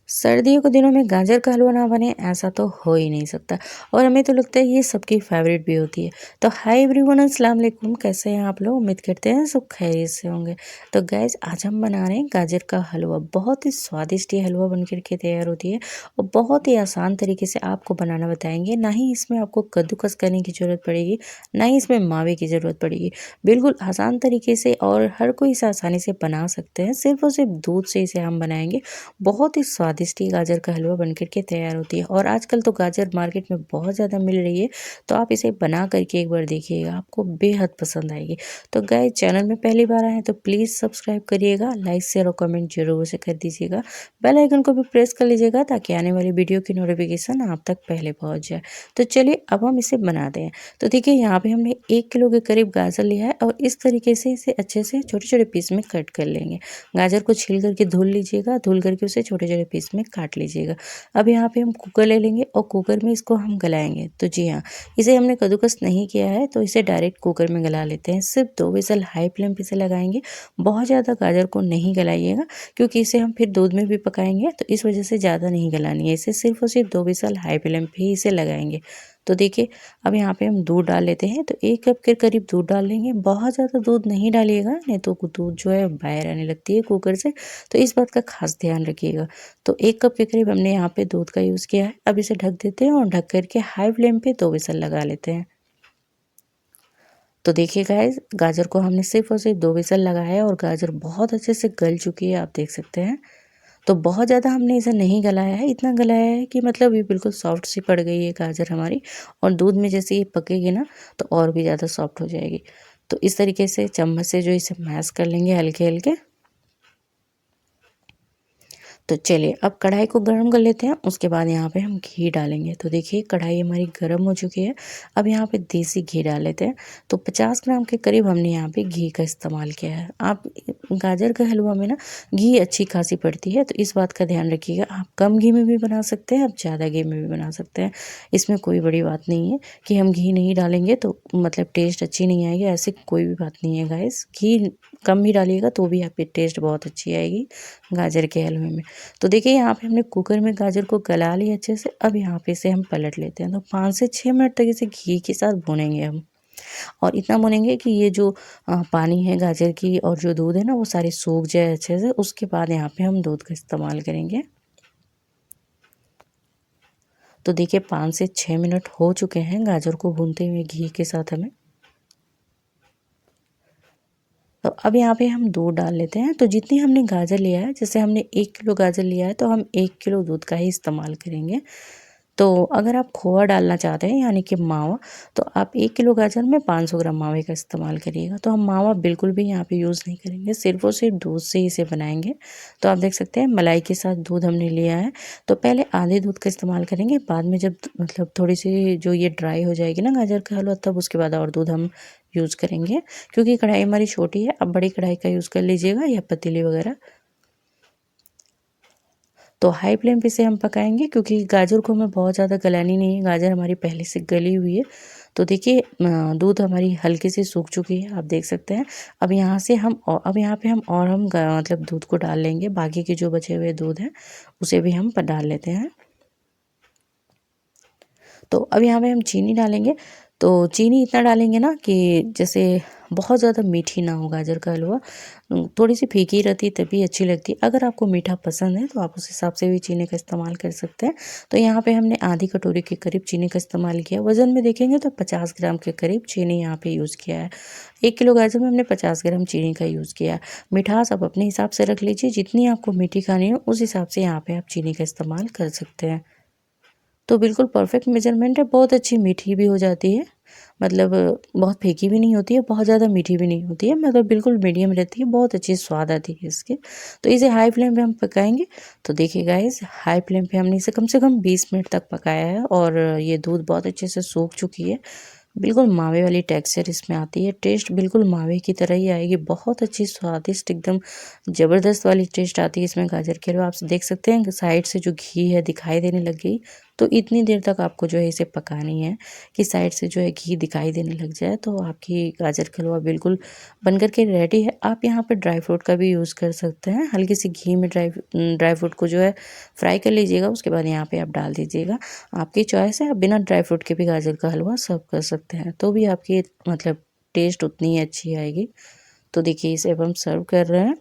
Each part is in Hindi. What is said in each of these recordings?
सर्दियों के दिनों में गाजर का हलवा ना बने ऐसा तो हो ही नहीं सकता। और हमें तो लगता है ये सबकी फेवरेट भी होती है। तो हाय एवरीवन, अस्सलाम वालेकुम। कैसे हैं आप लोग? उम्मीद करते हैं सब खैरियत से होंगे। तो गैस, आज हम बना रहे हैं गाजर का हलवा। बहुत ही स्वादिष्ट ये हलवा बनकर के तैयार होती है और बहुत ही आसान तरीके से आपको बनाना बताएंगे। ना ही इसमें आपको कद्दूकस करने की ज़रूरत पड़ेगी, ना ही इसमें मावे की ज़रूरत पड़ेगी। बिल्कुल आसान तरीके से और हर कोई इसे आसानी से बना सकते हैं। सिर्फ और सिर्फ दूध से इसे हम बनाएंगे। बहुत ही स्वादिष्ट ये गाजर का हलवा बनकर के तैयार होती है और आजकल तो गाजर मार्केट में बहुत ज़्यादा मिल रही है। तो आप इसे बना करके एक बार देखिएगा, आपको बेहद पसंद आएगी। तो गाइस, चैनल में पहली बार आए हैं तो प्लीज़ सब्सक्राइब करिएगा, लाइक शेयर और कमेंट जरूर से कर दीजिएगा। बेल आइकन को भी प्रेस कर लीजिएगा ताकि आने वाली वीडियो की नोटिफिकेशन आप तक पहले पहुँच जाए। तो चलिए अब हम इसे बनाते हैं। तो देखिए, यहाँ पे हमने 1 किलो के करीब गाजर लिया है और इस तरीके से इसे अच्छे से छोटे छोटे पीस में कट कर लेंगे। गाजर को छील करके धुल लीजिएगा, धुल करके उसे छोटे छोटे पीस में काट लीजिएगा। अब यहाँ पे हम कुकर ले लेंगे और कुकर में इसको हम गलाएंगे। तो जी हाँ, इसे हमने कद्दूकस नहीं किया है तो इसे डायरेक्ट कुकर में गला लेते हैं। सिर्फ 2 विसल हाई फ्लेम पे इसे लगाएंगे। बहुत ज़्यादा गाजर को नहीं गलाइएगा क्योंकि इसे हम फिर दूध में भी पकाएंगे, तो इस वजह से ज़्यादा नहीं गलानी है। इसे सिर्फ और सिर्फ 2 विसल हाई फ्लेम पे ही इसे लगाएंगे। तो देखिए, अब यहाँ पे हम दूध डाल लेते हैं। तो 1 कप के करीब दूध डाल लेंगे। बहुत ज़्यादा दूध नहीं डालिएगा, नहीं तो दूध जो है बाहर आने लगती है कुकर से। तो इस बात का खास ध्यान रखिएगा। तो 1 कप के करीब हमने यहाँ पे दूध का यूज़ किया है। अब इसे ढक देते हैं और ढक करके हाई फ्लेम पे 2 विसल लगा लेते हैं। तो देखिए गाइस, गाजर को हमने सिर्फ और सिर्फ 2 विसल लगाया है और गाजर बहुत अच्छे से गल चुकी है, आप देख सकते हैं। तो बहुत ज़्यादा हमने इसे नहीं गलाया है, इतना गलाया है कि मतलब ये बिल्कुल सॉफ्ट सी पड़ गई है गाजर हमारी। और दूध में जैसे ये पकेगी ना तो और भी ज़्यादा सॉफ्ट हो जाएगी। तो इस तरीके से चम्मच से जो इसे मैश कर लेंगे हल्के हल्के। तो चलिए अब कढ़ाई को गर्म कर लेते हैं। उसके बाद यहाँ पे हम घी डालेंगे। तो देखिए, कढ़ाई हमारी गर्म हो चुकी है। अब यहाँ पे देसी घी डाल लेते हैं। तो 50 ग्राम के करीब हमने यहाँ पे घी का इस्तेमाल किया है। आप गाजर का हलवा में ना घी अच्छी खासी पड़ती है, तो इस बात का ध्यान रखिएगा। आप कम घी में भी बना सकते हैं, आप ज़्यादा घी में भी बना सकते हैं। इसमें कोई बड़ी बात नहीं है कि हम घी नहीं डालेंगे तो मतलब टेस्ट अच्छी नहीं आएगी, ऐसी कोई भी बात नहीं है गाइस। घी कम भी डालिएगा तो भी आपकी टेस्ट बहुत अच्छी आएगी गाजर के हलवे में। तो देखिए, यहाँ पे हमने कुकर में गाजर को गला लिया अच्छे से। अब यहाँ पे इसे हम पलट लेते हैं। तो 5 से 6 मिनट तक इसे घी के साथ भूनेंगे हम। और इतना भूनेंगे कि ये जो पानी है गाजर की और जो दूध है ना वो सारे सूख जाए अच्छे से। उसके बाद यहाँ पे हम दूध का इस्तेमाल करेंगे। तो देखिए, 5 से 6 मिनट हो चुके हैं गाजर को भूनते हुए घी के साथ हमें। तो अब यहाँ पे हम दूध डाल लेते हैं। तो जितनी हमने गाजर लिया है, जैसे हमने 1 किलो गाजर लिया है तो हम 1 किलो दूध का ही इस्तेमाल करेंगे। तो अगर आप खोआ डालना चाहते हैं यानी कि मावा, तो आप 1 किलो गाजर में 500 ग्राम मावे का इस्तेमाल करिएगा। तो हम मावा बिल्कुल भी यहाँ पे यूज़ नहीं करेंगे, सिर्फ और सिर्फ दूध से ही इसे बनाएंगे। तो आप देख सकते हैं मलाई के साथ दूध हमने लिया है। तो पहले आधे दूध का इस्तेमाल करेंगे, बाद में जब मतलब थोड़ी सी जो ये ड्राई हो जाएगी ना गाजर का हलवा, तब उसके बाद और दूध हम यूज़ करेंगे। क्योंकि कढ़ाई हमारी छोटी है, अब बड़ी कढ़ाई का यूज़ कर लीजिएगा या पतीली वगैरह। तो हाई फ्लेम पे से हम पकाएंगे क्योंकि गाजर को हमें बहुत ज़्यादा गलानी नहीं है, गाजर हमारी पहले से गली हुई है। तो देखिए, दूध हमारी हल्के से सूख चुकी है, आप देख सकते हैं। अब यहाँ से हम अब यहाँ पे हम और हम मतलब दूध को डाल लेंगे। बाकी के जो बचे हुए दूध हैं उसे भी हम डाल लेते हैं। तो अब यहाँ पे हम चीनी डालेंगे। तो चीनी इतना डालेंगे ना कि जैसे बहुत ज़्यादा मीठी ना हो गाजर का हलवा। थोड़ी सी फीकी रहती तभी अच्छी लगती है। अगर आपको मीठा पसंद है तो आप उस हिसाब से भी चीनी का इस्तेमाल कर सकते हैं। तो यहाँ पे हमने आधी कटोरी के करीब चीनी का इस्तेमाल किया। वज़न में देखेंगे तो 50 ग्राम के करीब चीनी यहाँ पे यूज़ किया है। 1 किलो गाजर में हमने 50 ग्राम चीनी का यूज़ किया है। मिठास आप अपने हिसाब से रख लीजिए, जितनी आपको मीठी खानी हो उस हिसाब से यहाँ पे आप चीनी का इस्तेमाल कर सकते हैं। तो बिल्कुल परफेक्ट मेजरमेंट है, बहुत अच्छी मीठी भी हो जाती है। मतलब बहुत फीकी भी नहीं होती है, बहुत ज़्यादा मीठी भी नहीं होती है, मतलब बिल्कुल मीडियम रहती है, बहुत अच्छी स्वाद आती है इसके। तो इसे हाई फ्लेम पे हम पकाएंगे। तो देखिए गाइस, हाई फ्लेम पे हमने इसे कम से कम 20 मिनट तक पकाया है और ये दूध बहुत अच्छे से सूख चुकी है। बिल्कुल मावे वाली टेक्सचर इसमें आती है, टेस्ट बिल्कुल मावे की तरह ही आएगी। बहुत अच्छी स्वादिष्ट एकदम ज़बरदस्त वाली टेस्ट आती है इसमें गाजर के हलवा। आप देख सकते हैं कि साइड से जो घी है दिखाई देने लग गई। तो इतनी देर तक आपको जो है इसे पकानी है कि साइड से जो है घी दिखाई देने लग जाए। तो आपकी गाजर का हलवा बिल्कुल बन कर के रेडी है। आप यहाँ पे ड्राई फ्रूट का भी यूज़ कर सकते हैं। हल्की सी घी में ड्राई फ्रूट को जो है फ्राई कर लीजिएगा, उसके बाद यहाँ पे आप डाल दीजिएगा। आपकी चॉइस है, आप बिना ड्राई फ्रूट के भी गाजर का हलवा सर्व कर सकते हैं, तो भी आपकी मतलब टेस्ट उतनी ही अच्छी आएगी। तो देखिए इसे अब हम सर्व कर रहे हैं।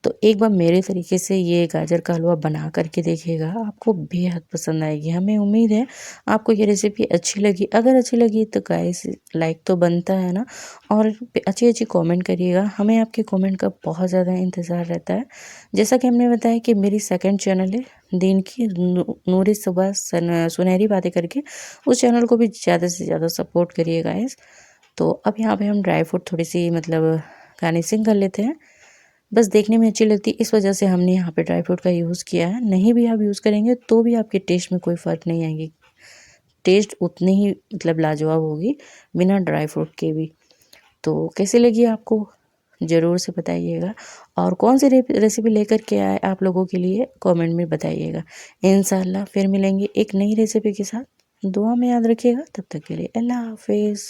तो एक बार मेरे तरीके से ये गाजर का हलवा बना करके देखिएगा, आपको बेहद पसंद आएगी। हमें उम्मीद है आपको ये रेसिपी अच्छी लगी। अगर अच्छी लगी तो गाइस लाइक तो बनता है ना, और अच्छी कमेंट करिएगा। हमें आपके कमेंट का बहुत ज़्यादा इंतज़ार रहता है। जैसा कि हमने बताया कि मेरी सेकंड चैनल है दिन की नूरी सुबह सुनहरी बातें करके, उस चैनल को भी ज़्यादा से ज़्यादा सपोर्ट करिए गाइस। तो अब यहाँ पे हम ड्राई फ्रूट थोड़ी सी मतलब गार्निशिंग कर लेते हैं। बस देखने में अच्छी लगती है, इस वजह से हमने यहाँ पे ड्राई फ्रूट का यूज़ किया है। नहीं भी आप यूज़ करेंगे तो भी आपके टेस्ट में कोई फ़र्क नहीं आएगी। टेस्ट उतनी ही मतलब लाजवाब होगी बिना ड्राई फ्रूट के भी। तो कैसी लगी आपको ज़रूर से बताइएगा, और कौन सी रेसिपी लेकर के आए आप लोगों के लिए कमेंट में बताइएगा। इंशाल्लाह फिर मिलेंगे एक नई रेसिपी के साथ। दुआ में याद रखिएगा। तब तक के लिए अल्लाह हाफ़िज़।